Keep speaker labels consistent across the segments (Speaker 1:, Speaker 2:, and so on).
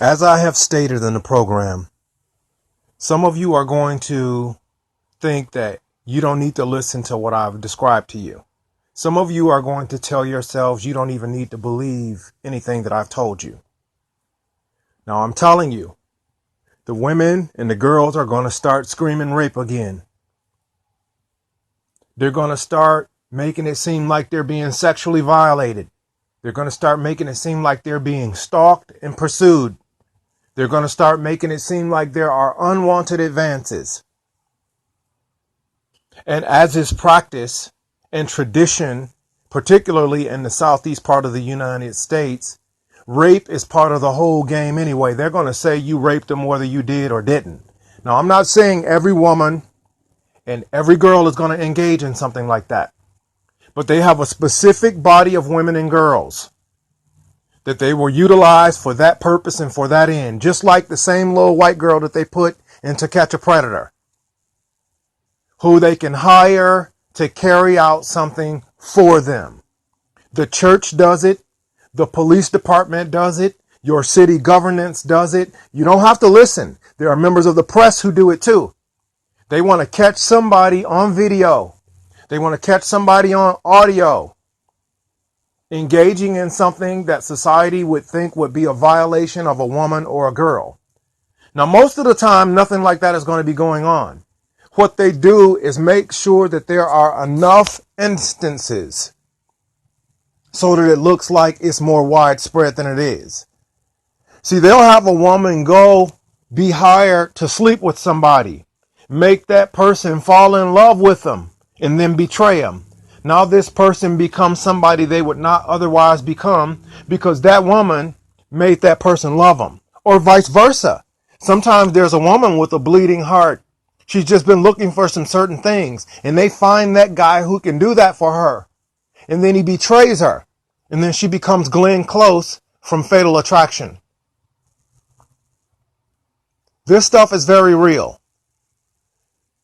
Speaker 1: As I have stated in the program, some of you are going to think that you don't need to listen to what I've described to you. Some of you are going to tell yourselves you don't even need to believe anything that I've told you. Now I'm telling you, the women and the girls are going to start screaming rape again. They're going to start making it seem like they're being sexually violated. They're going to start making it seem like they're being stalked and pursued. They're going to start making it seem like there are unwanted advances. And as is practice and tradition, particularly in the southeast part of the United States, rape is part of the whole game anyway. They're going to say you raped them whether you did or didn't. Now, I'm not saying every woman and every girl is going to engage in something like that. But they have a specific body of women and girls that they were utilized for that purpose and for that end. Just like the same little white girl that they put in To Catch a Predator, who they can hire to carry out something for them. The church does it. The police department does it. Your city governance does it. You don't have to listen. There are members of the press who do it too. They want to catch somebody on video. They want to catch somebody on audio engaging in something that society would think would be a violation of a woman or a girl. Now, most of the time, nothing like that is going to be going on. What they do is make sure that there are enough instances so that it looks like it's more widespread than it is. See, they'll have a woman go be hired to sleep with somebody, make that person fall in love with them, and then betray them. Now this person becomes somebody they would not otherwise become because that woman made that person love them, or vice versa. Sometimes there's a woman with a bleeding heart. She's just been looking for some certain things, and they find that guy who can do that for her, and then he betrays her, and then she becomes Glenn Close from Fatal Attraction. This stuff is very real.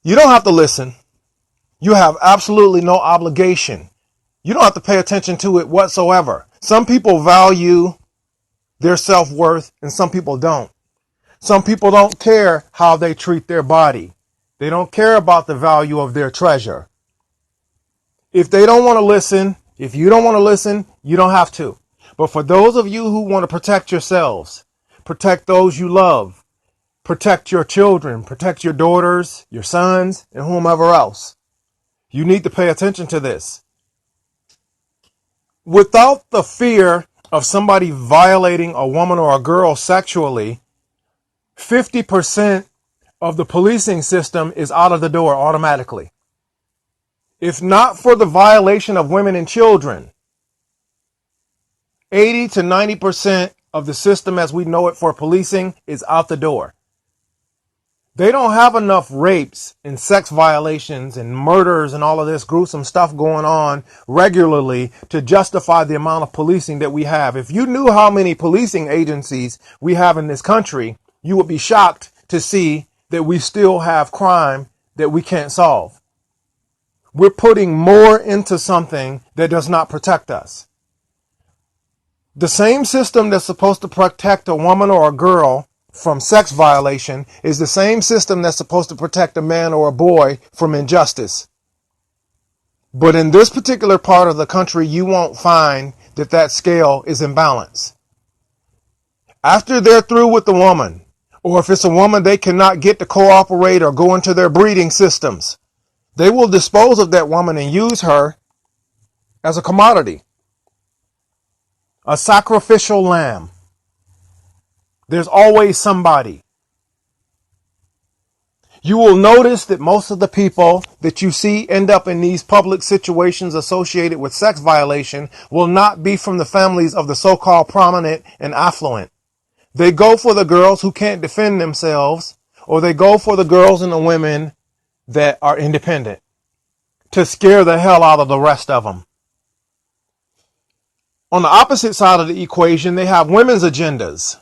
Speaker 1: You don't have to listen. You have absolutely no obligation. You don't have to pay attention to it whatsoever. Some people value their self-worth and some people don't. Some people don't care how they treat their body. They don't care about the value of their treasure. If they don't want to listen, if you don't want to listen, you don't have to. But for those of you who want to protect yourselves, protect those you love, protect your children, protect your daughters, your sons, and whomever else, you need to pay attention to this. Without the fear of somebody violating a woman or a girl sexually, 50% of the policing system is out of the door automatically. If not for the violation of women and children, 80 to 90% of the system as we know it for policing is out the door. They don't have enough rapes and sex violations and murders and all of this gruesome stuff going on regularly to justify the amount of policing that we have. If you knew how many policing agencies we have in this country, you would be shocked to see that we still have crime that we can't solve. We're putting more into something that does not protect us. The same system that's supposed to protect a woman or a girl from sex violation is the same system that's supposed to protect a man or a boy from injustice. But in this particular part of the country, you won't find that that scale is in balance. After they're through with the woman, or if it's a woman they cannot get to cooperate or go into their breeding systems, they will dispose of that woman and use her as a commodity, a sacrificial lamb. There's always somebody. You will notice that most of the people that you see end up in these public situations associated with sex violation will not be from the families of the so-called prominent and affluent. They go for the girls who can't defend themselves, or they go for the girls and the women that are independent to scare the hell out of the rest of them. On the opposite side of the equation, they have women's agendas.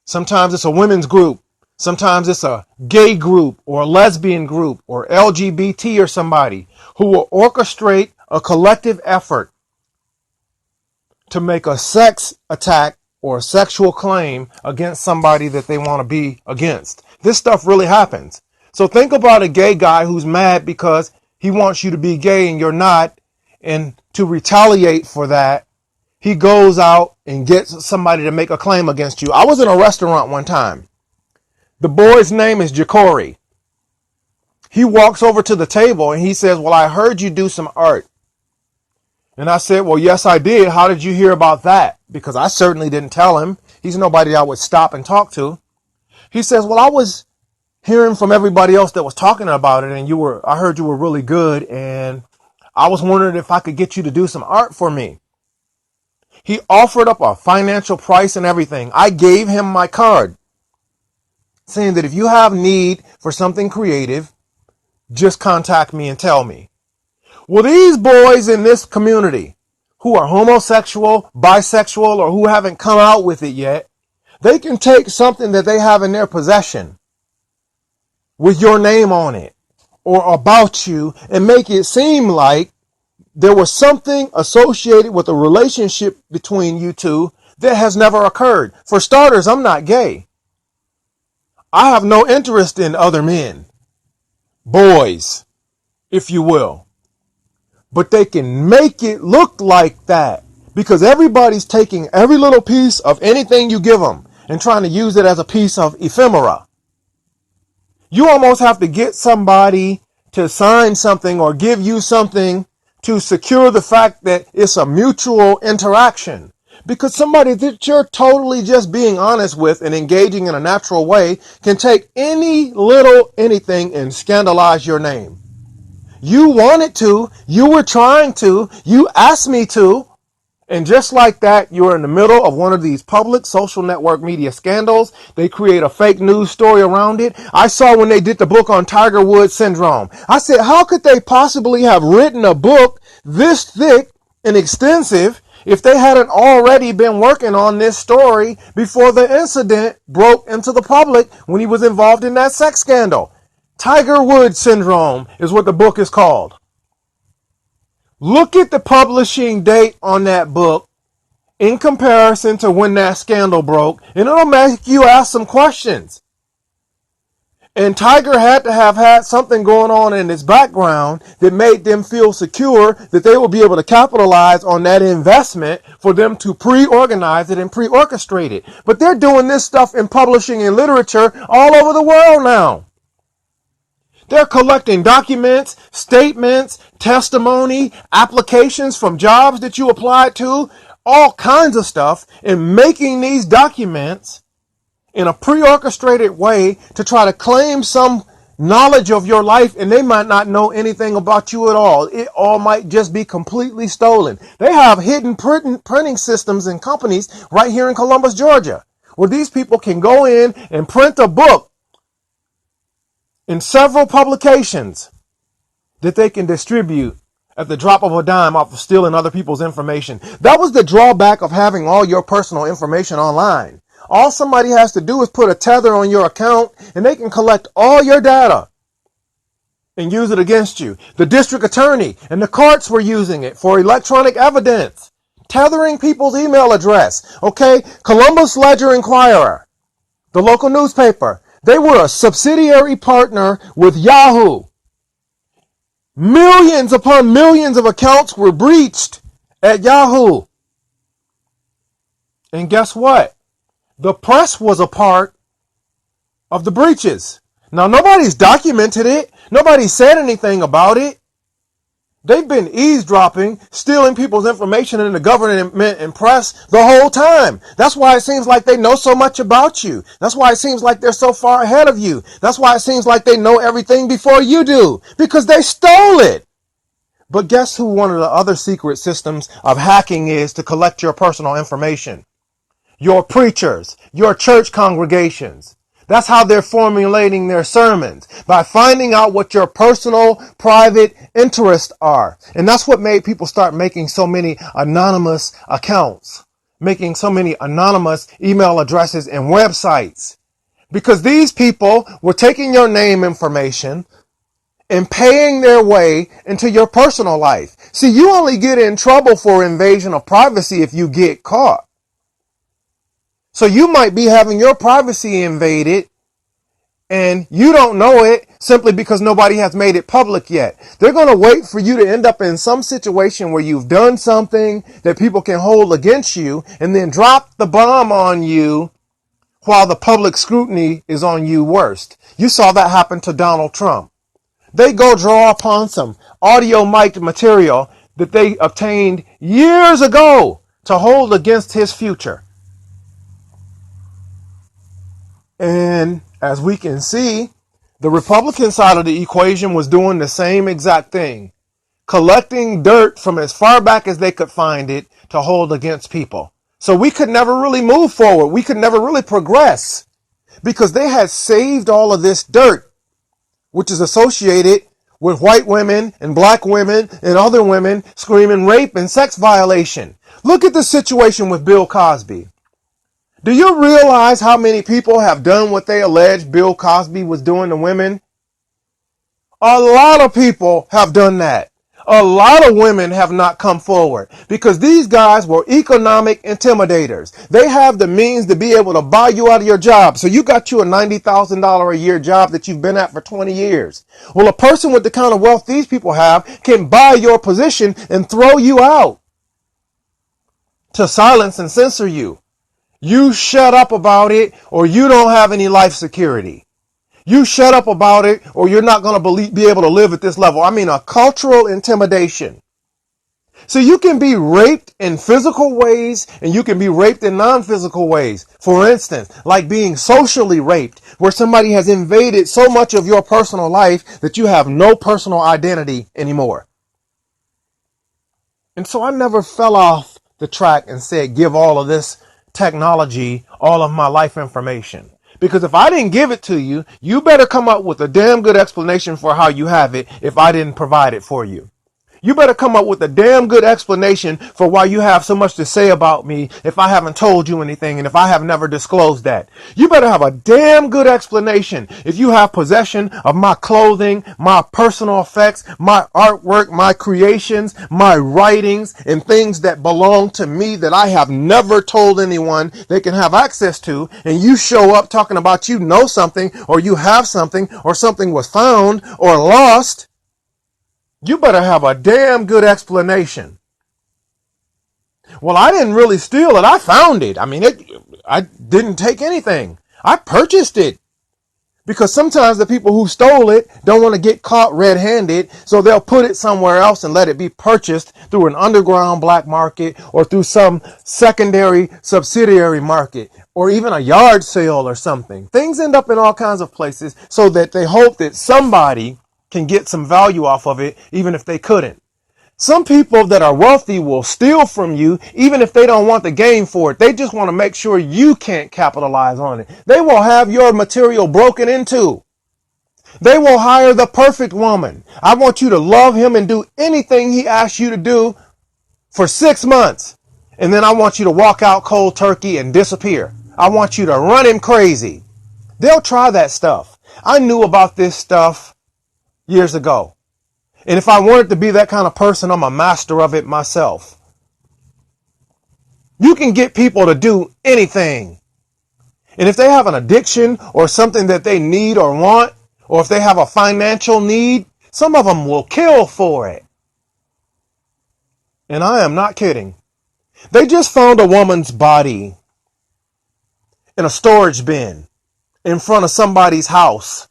Speaker 1: Sometimes it's a women's group. Sometimes it's a gay group or a lesbian group or LGBT or somebody who will orchestrate a collective effort to make a sex attack or a sexual claim against somebody that they want to be against. This stuff really happens. So think about a gay guy who's mad because he wants you to be gay and you're not. And to retaliate for that, he goes out and gets somebody to make a claim against you. I was in a restaurant one time. The boy's name is Jacory. He walks over to the table and he says, well, I heard you do some art. And I said, well, yes, I did. How did you hear about that? Because I certainly didn't tell him. He's nobody I would stop and talk to. He says, well, I was hearing from everybody else that was talking about it, and I heard you were really good, and I was wondering if I could get you to do some art for me. He offered up a financial price and everything. I gave him my card, saying that if you have need for something creative, just contact me and tell me. Well, these boys in this community who are homosexual, bisexual, or who haven't come out with it yet, they can take something that they have in their possession with your name on it or about you and make it seem like there was something associated with a relationship between you two that has never occurred. For starters, I'm not gay. I have no interest in other men, boys, if you will. But they can make it look like that because everybody's taking every little piece of anything you give them and trying to use it as a piece of ephemera. You almost have to get somebody to sign something or give you something to secure the fact that it's a mutual interaction. Because somebody that you're totally just being honest with and engaging in a natural way can take any little anything and scandalize your name. You wanted to, you were trying to, you asked me to, and just like that, you're in the middle of one of these public social network media scandals. They create a fake news story around it. I saw when they did the book on Tiger Woods syndrome. I said, how could they possibly have written a book this thick and extensive if they hadn't already been working on this story before the incident broke into the public when he was involved in that sex scandal? Tiger Woods syndrome is what the book is called. Look at the publishing date on that book in comparison to when that scandal broke, and it'll make you ask some questions. And Tiger had to have had something going on in his background that made them feel secure that they will be able to capitalize on that investment for them to pre-organize it and pre-orchestrate it. But they're doing this stuff in publishing and literature all over the world now. They're collecting documents, statements, testimony, applications from jobs that you applied to, all kinds of stuff, and making these documents in a pre-orchestrated way to try to claim some knowledge of your life, and they might not know anything about you at all. It all might just be completely stolen. They have hidden printing systems and companies right here in Columbus, Georgia, where these people can go in and print a book in several publications that they can distribute at the drop of a dime off of stealing other people's information. That was the drawback of having all your personal information online. All somebody has to do is put a tether on your account and they can collect all your data and use it against you. The district attorney and the courts were using it for electronic evidence, tethering people's email address. Okay, Columbus Ledger-Inquirer, the local newspaper, they were a subsidiary partner with Yahoo. Millions upon millions of accounts were breached at Yahoo. And guess what? The press was a part of the breaches. Now, nobody's documented it. Nobody said anything about it. They've been eavesdropping, stealing people's information in the government and press the whole time. That's why it seems like they know so much about you. That's why it seems like they're so far ahead of you. That's why it seems like they know everything before you do, because they stole it. But guess who one of the other secret systems of hacking is to collect your personal information? Your preachers, your church congregations. That's how they're formulating their sermons, by finding out what your personal, private interests are. And that's what made people start making so many anonymous accounts, making so many anonymous email addresses and websites. Because these people were taking your name information and paying their way into your personal life. See, you only get in trouble for invasion of privacy if you get caught. So you might be having your privacy invaded and you don't know it simply because nobody has made it public yet. They're going to wait for you to end up in some situation where you've done something that people can hold against you and then drop the bomb on you while the public scrutiny is on you worst. You saw that happen to Donald Trump. They go draw upon some audio mic'd material that they obtained years ago to hold against his future. And as we can see, the Republican side of the equation was doing the same exact thing, collecting dirt from as far back as they could find it to hold against people. So we could never really move forward. We could never really progress because they had saved all of this dirt, which is associated with white women and black women and other women screaming rape and sex violation. Look at the situation with Bill Cosby. Do you realize how many people have done what they allege Bill Cosby was doing to women? A lot of people have done that. A lot of women have not come forward because these guys were economic intimidators. They have the means to be able to buy you out of your job. So you got you a $90,000 a year job that you've been at for 20 years. Well, a person with the kind of wealth these people have can buy your position and throw you out to silence and censor you. You shut up about it or you don't have any life security. You shut up about it or you're not going to be able to live at this level. I mean, a cultural intimidation. So you can be raped in physical ways and you can be raped in non-physical ways. For instance, like being socially raped, where somebody has invaded so much of your personal life that you have no personal identity anymore. And so I never fell off the track and said, give all of this technology, all of my life information. Because if I didn't give it to you, you better come up with a damn good explanation for how you have it if I didn't provide it for you. You better come up with a damn good explanation for why you have so much to say about me if I haven't told you anything and if I have never disclosed that. You better have a damn good explanation if you have possession of my clothing, my personal effects, my artwork, my creations, my writings, and things that belong to me that I have never told anyone they can have access to, and you show up talking about you know something or you have something or something was found or lost. You better have a damn good explanation. Well, I didn't really steal it. I found it. I mean, I didn't take anything. I purchased it. Because sometimes the people who stole it don't want to get caught red-handed, so they'll put it somewhere else and let it be purchased through an underground black market or through some secondary subsidiary market or even a yard sale or something. Things end up in all kinds of places so that they hope that somebody can get some value off of it, even if they couldn't. Some people that are wealthy will steal from you, even if they don't want the gain for it. They just want to make sure you can't capitalize on it. They will have your material broken into. They will hire the perfect woman. I want you to love him and do anything he asks you to do for 6 months. And then I want you to walk out cold turkey and disappear. I want you to run him crazy. They'll try that stuff. I knew about this stuff years ago. And if I wanted to be that kind of person, I'm a master of it myself. You can get people to do anything. And if they have an addiction or something that they need or want, or if they have a financial need, some of them will kill for it. And I am not kidding. They just found a woman's body in a storage bin in front of somebody's house.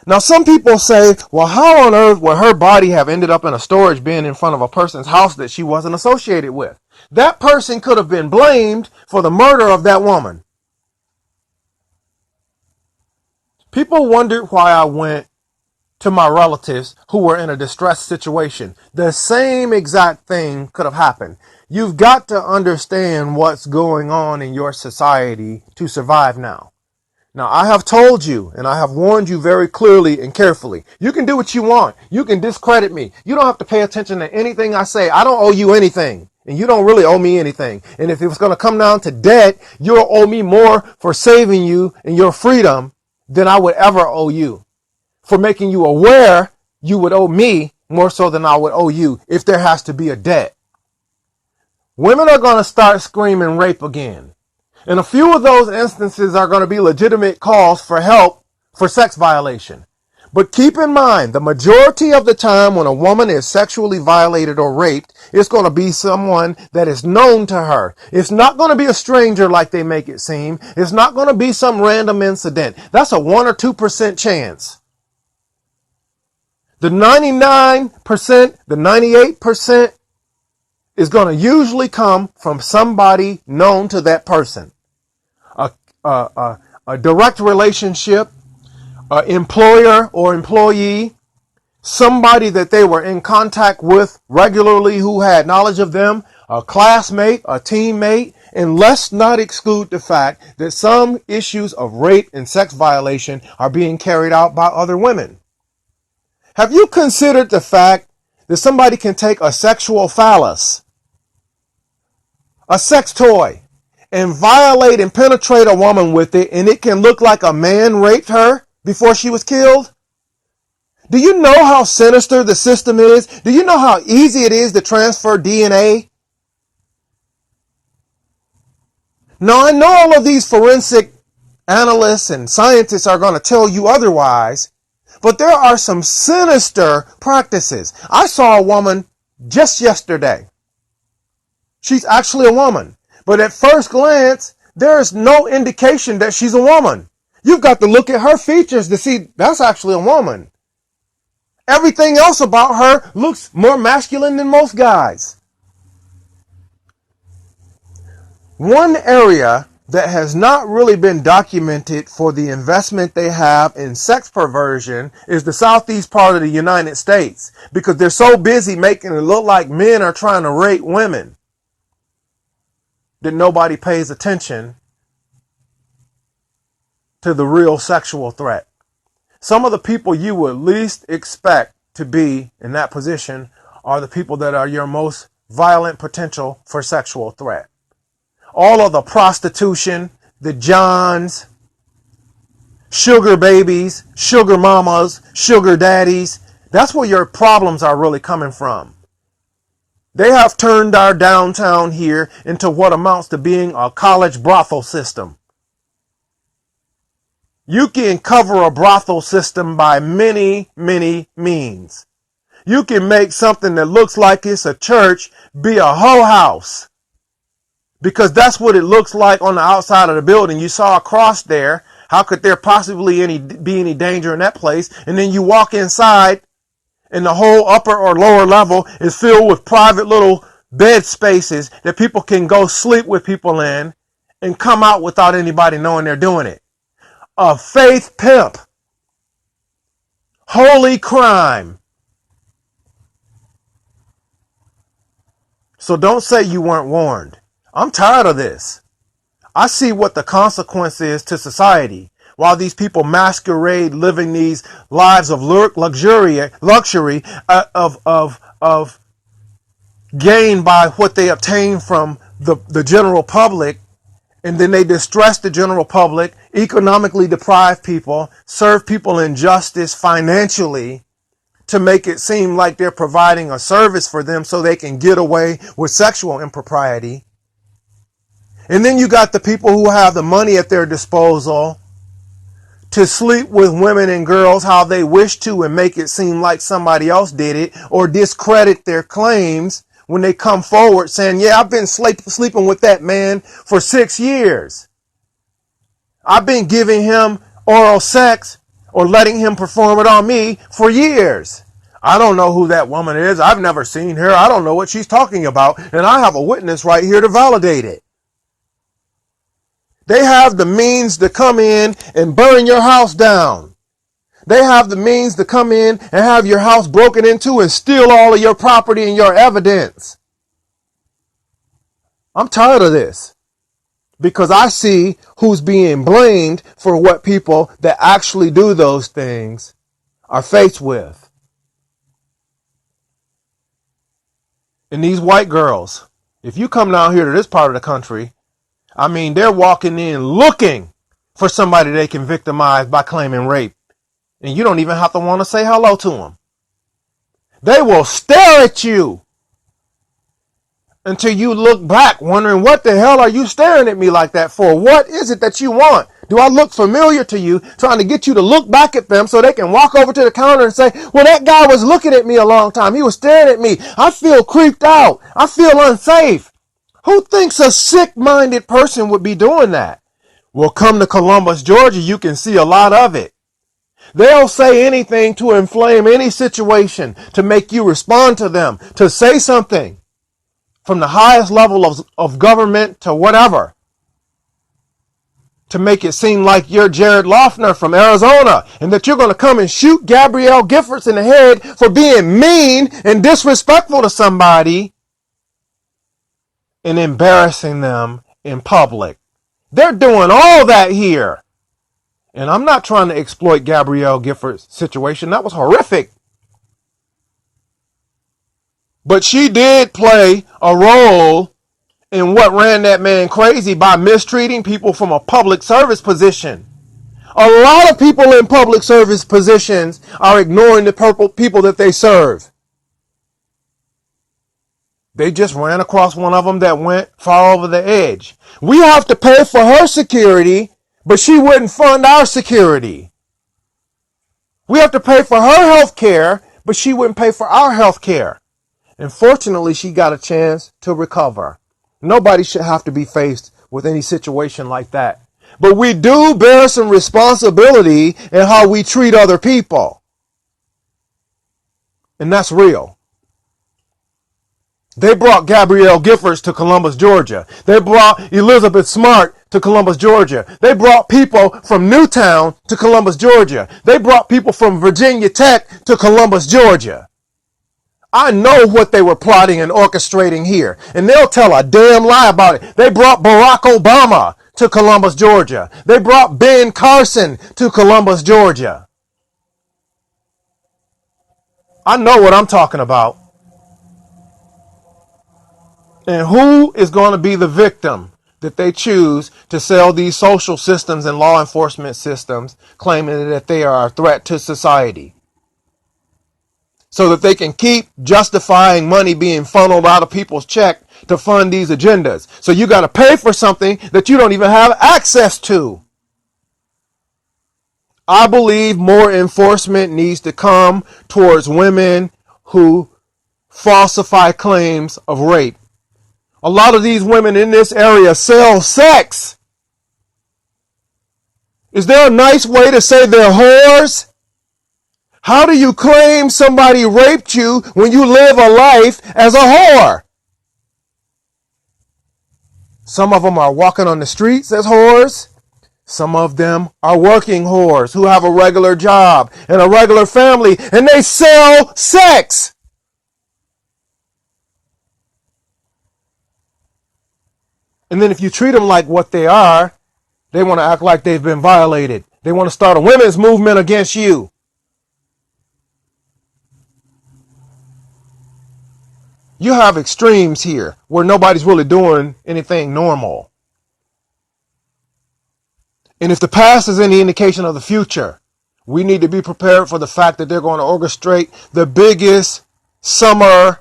Speaker 1: Now, some people say, well, how on earth would her body have ended up in a storage bin in front of a person's house that she wasn't associated with? That person could have been blamed for the murder of that woman. People wondered why I went to my relatives who were in a distressed situation. The same exact thing could have happened. You've got to understand what's going on in your society to survive now. Now, I have told you and I have warned you very clearly and carefully. You can do what you want. You can discredit me. You don't have to pay attention to anything I say. I don't owe you anything. And you don't really owe me anything. And if it was going to come down to debt, you'll owe me more for saving you and your freedom than I would ever owe you. For making you aware, you would owe me more so than I would owe you if there has to be a debt. Women are going to start screaming rape again. And a few of those instances are going to be legitimate calls for help for sex violation. But keep in mind, the majority of the time when a woman is sexually violated or raped, it's going to be someone that is known to her. It's not going to be a stranger like they make it seem. It's not going to be some random incident. That's a 1 or 2% chance. The 99%, the 98% is going to usually come from somebody known to that person. A direct relationship, employer or employee, somebody that they were in contact with regularly who had knowledge of them, a classmate, a teammate, and let's not exclude the fact that some issues of rape and sex violation are being carried out by other women. Have you considered the fact that somebody can take a sexual phallus, a sex toy, and violate and penetrate a woman with it, and it can look like a man raped her before she was killed? Do you know how sinister the system is? Do you know how easy it is to transfer DNA? Now, I know all of these forensic analysts and scientists are going to tell you otherwise, but there are some sinister practices. I saw a woman just yesterday. She's actually a woman, but at first glance, there is no indication that she's a woman. You've got to look at her features to see that's actually a woman. Everything else about her looks more masculine than most guys. One area that has not really been documented for the investment they have in sex perversion is the southeast part of the United States, because they're so busy making it look like men are trying to rape women that nobody pays attention to the real sexual threat. Some of the people you would least expect to be in that position are the people that are your most violent potential for sexual threat. All of the prostitution, the Johns, sugar babies, sugar mamas, sugar daddies, that's where your problems are really coming from. They have turned our downtown here into what amounts to being a college brothel system. You can cover a brothel system by many, many means. You can make something that looks like it's a church be a whole house, because that's what it looks like on the outside of the building. You saw a cross there. How could there possibly be any danger in that place? And then you walk inside, and the whole upper or lower level is filled with private little bed spaces that people can go sleep with people in and come out without anybody knowing they're doing it. A faith pimp. Holy crime. So don't say you weren't warned. I'm tired of this. I see what the consequence is to society while these people masquerade living these lives of luxury of gain by what they obtain from the general public. And then they distress the general public, economically deprive people, serve people injustice financially to make it seem like they're providing a service for them so they can get away with sexual impropriety. And then you got the people who have the money at their disposal to sleep with women and girls how they wish to and make it seem like somebody else did it, or discredit their claims when they come forward saying, yeah, I've been sleeping with that man for 6 years. I've been giving him oral sex or letting him perform it on me for years. I don't know who that woman is. I've never seen her. I don't know what she's talking about. And I have a witness right here to validate it. They have the means to come in and burn your house down. They have the means to come in and have your house broken into and steal all of your property and your evidence. I'm tired of this, because I see who's being blamed for what people that actually do those things are faced with. And these white girls, if you come down here to this part of the country, I mean, they're walking in looking for somebody they can victimize by claiming rape. And you don't even have to want to say hello to them. They will stare at you until you look back wondering, what the hell are you staring at me like that for? What is it that you want? Do I look familiar to you, trying to get you to look back at them so they can walk over to the counter and say, well, that guy was looking at me a long time. He was staring at me. I feel creeped out. I feel unsafe. Who thinks a sick-minded person would be doing that? Well, come to Columbus, Georgia, you can see a lot of it. They'll say anything to inflame any situation, to make you respond to them, to say something from the highest level of government to whatever, to make it seem like you're Jared Loughner from Arizona and that you're going to come and shoot Gabrielle Giffords in the head for being mean and disrespectful to somebody and embarrassing them in public. They're doing all that here. And I'm not trying to exploit Gabrielle Giffords' situation. That was horrific. But she did play a role in what ran that man crazy by mistreating people from a public service position. A lot of people in public service positions are ignoring the people that they serve. They just ran across one of them that went far over the edge. We have to pay for her security, but she wouldn't fund our security. We have to pay for her health care, but she wouldn't pay for our health care. And fortunately, she got a chance to recover. Nobody should have to be faced with any situation like that. But we do bear some responsibility in how we treat other people. And that's real. They brought Gabrielle Giffords to Columbus, Georgia. They brought Elizabeth Smart to Columbus, Georgia. They brought people from Newtown to Columbus, Georgia. They brought people from Virginia Tech to Columbus, Georgia. I know what they were plotting and orchestrating here, and they'll tell a damn lie about it. They brought Barack Obama to Columbus, Georgia. They brought Ben Carson to Columbus, Georgia. I know what I'm talking about. And who is going to be the victim that they choose to sell these social systems and law enforcement systems, claiming that they are a threat to society, so that they can keep justifying money being funneled out of people's check to fund these agendas? So you got to pay for something that you don't even have access to. I believe more enforcement needs to come towards women who falsify claims of rape. A lot of these women in this area sell sex. Is there a nice way to say they're whores? How do you claim somebody raped you when you live a life as a whore? Some of them are walking on the streets as whores. Some of them are working whores who have a regular job and a regular family, and they sell sex. And then if you treat them like what they are, they want to act like they've been violated. They want to start a women's movement against you. You have extremes here where nobody's really doing anything normal. And if the past is any indication of the future, we need to be prepared for the fact that they're going to orchestrate the biggest summer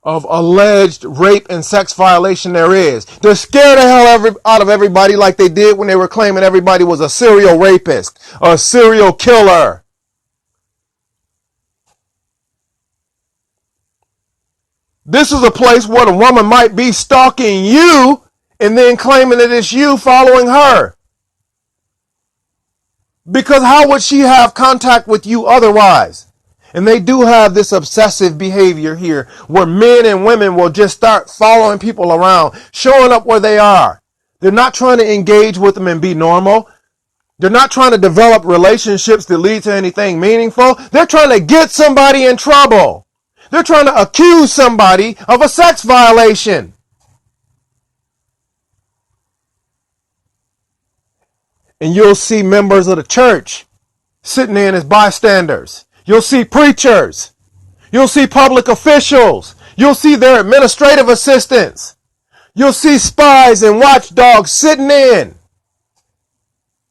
Speaker 1: of alleged rape and sex violation there is. They're scared the hell out of everybody like they did when they were claiming everybody was a serial rapist, a serial killer. This is a place where the woman might be stalking you and then claiming that it's you following her. Because how would she have contact with you otherwise? And they do have this obsessive behavior here where men and women will just start following people around, showing up where they are. They're not trying to engage with them and be normal. They're not trying to develop relationships that lead to anything meaningful. They're trying to get somebody in trouble. They're trying to accuse somebody of a sex violation. And you'll see members of the church sitting in as bystanders. You'll see preachers. You'll see public officials. You'll see their administrative assistants. You'll see spies and watchdogs sitting in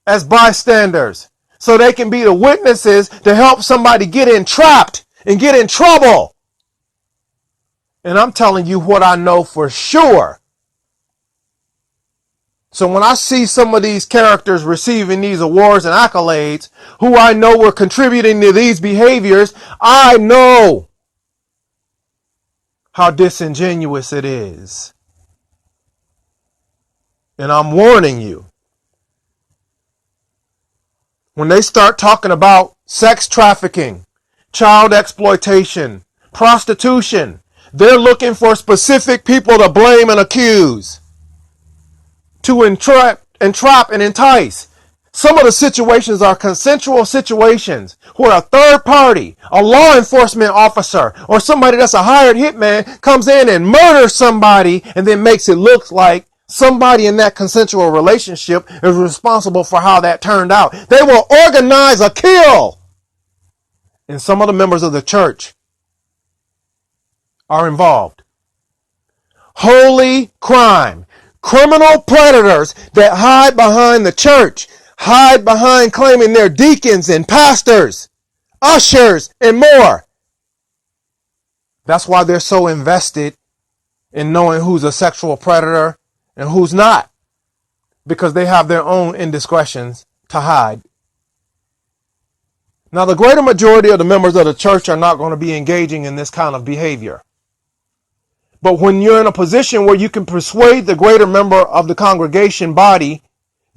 Speaker 1: as bystanders so they can be the witnesses to help somebody get entrapped and get in trouble. And I'm telling you what I know for sure. So when I see some of these characters receiving these awards and accolades, who I know were contributing to these behaviors, I know how disingenuous it is. And I'm warning you, when they start talking about sex trafficking, child exploitation, prostitution, they're looking for specific people to blame and accuse, to entrap and entice. Some of the situations are consensual situations where a third party, a law enforcement officer, or somebody that's a hired hitman comes in and murders somebody and then makes it look like somebody in that consensual relationship is responsible for how that turned out. They will organize a kill. And some of the members of the church are involved. Holy crime. Criminal predators that hide behind the church, hide behind claiming they're deacons and pastors, ushers, and more. That's why they're so invested in knowing who's a sexual predator and who's not, because they have their own indiscretions to hide. Now, the greater majority of the members of the church are not going to be engaging in this kind of behavior. But when you're in a position where you can persuade the greater member of the congregation body,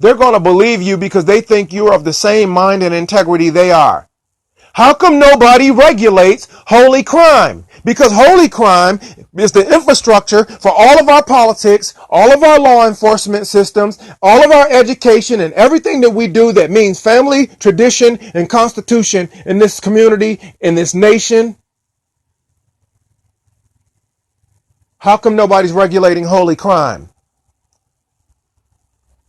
Speaker 1: they're going to believe you because they think you're of the same mind and integrity they are. How come nobody regulates holy crime? Because holy crime is the infrastructure for all of our politics, all of our law enforcement systems, all of our education, and everything that we do that means family, tradition, and constitution in this community, in this nation. How come nobody's regulating holy crime?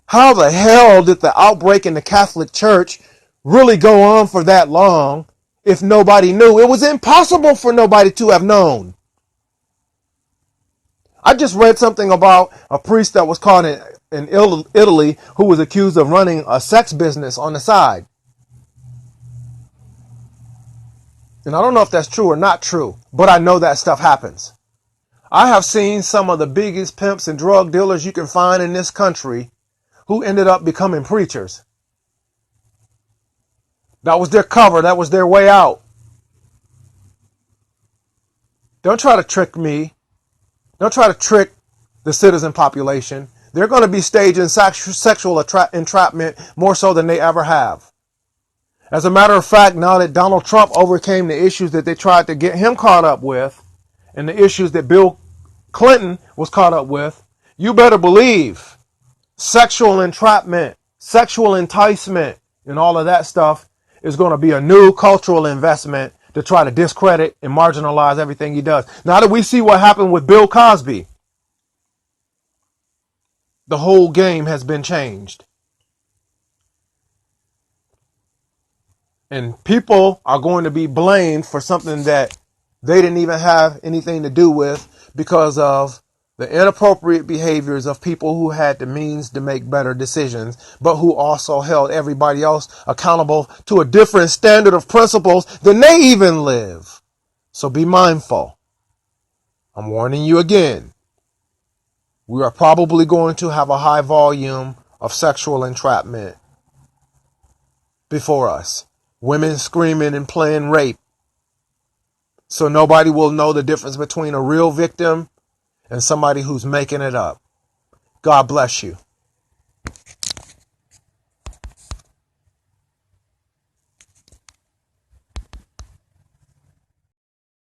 Speaker 1: How the hell did the outbreak in the Catholic Church really go on for that long if nobody knew? It was impossible for nobody to have known. I just read something about a priest that was caught in Italy who was accused of running a sex business on the side. And I don't know if that's true or not true, but I know that stuff happens. I have seen some of the biggest pimps and drug dealers you can find in this country who ended up becoming preachers. That was their cover. That was their way out. Don't try to trick me. Don't try to trick the citizen population. They're going to be staging sexual entrapment more so than they ever have. As a matter of fact, now that Donald Trump overcame the issues that they tried to get him caught up with and the issues that Bill Clinton was caught up with, you better believe sexual entrapment, sexual enticement, and all of that stuff is going to be a new cultural investment to try to discredit and marginalize everything he does. Now that we see what happened with Bill Cosby, the whole game has been changed. And people are going to be blamed for something that they didn't even have anything to do with because of the inappropriate behaviors of people who had the means to make better decisions, but who also held everybody else accountable to a different standard of principles than they even live. So be mindful. I'm warning you again. We are probably going to have a high volume of sexual entrapment before us. Women screaming and playing rape. So nobody will know the difference between a real victim and somebody who's making it up. God bless you.